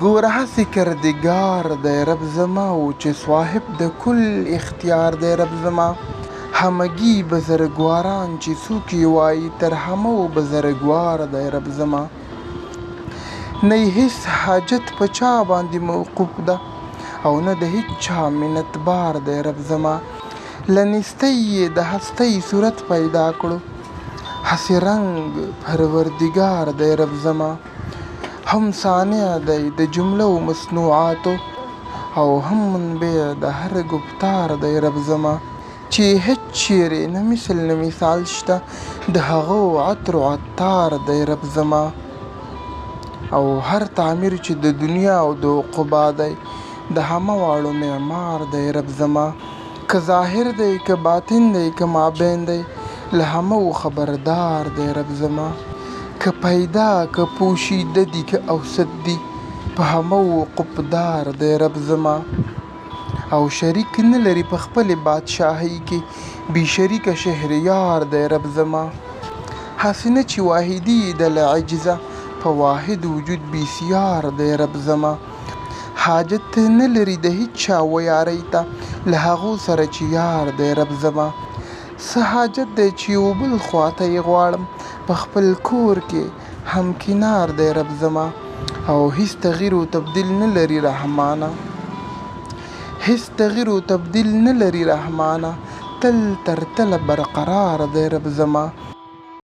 ګوره هسې کردګار دی رب زما او چې صاحب د کل اختیار دی رب زما. همګي بزرګواران چې څوک یې وایي تر همو بزرګوار دی رب زما. نه یې هېڅ حاجت په چا باندې موقوف ده او نه د هېچ چا منتبار دی رب زما. له نیستۍ یې د هستۍ صورت پیدا کړو هسې رنګ پروردګار دی رب زما. هم صانع دی د جملو مصنوعاتو او هم منبع د هر گفتار دی رب زما. چې هیڅ چیرې نه مثل نه مثال شته د هغو عطر و عطار دی رب زما. او هر تعمیر چې د دنیا او د عقبا دی د همه واړو معمار دی رب زما. که ظاهر دی که باطن دی که مابین دی له همو خبردار دی رب زما. که پیدا که پوشیده دی که اوسط دی په همو وقفدار دی رب زما. او شریک نه لري په خپلې بادشاهۍ کې بې شریکه شهریار دی رب زما. هسې نه چې واحدي د له عجزه په واحد وجود بسیار دی رب زما. حاجت نه لري د هېچ چا ویارۍ ته له هغو سره چې یار دی رب زما. څه حاجت دی چې یو بل خواته یې غواړم په خپل کور کې همکنار دی رب زما. او هیڅ تغییر و تبدیل نه لري رحمانه، هیڅ تغییر و تبدیل نه لري رحمانه. تل تر تله برقرار دی رب زما.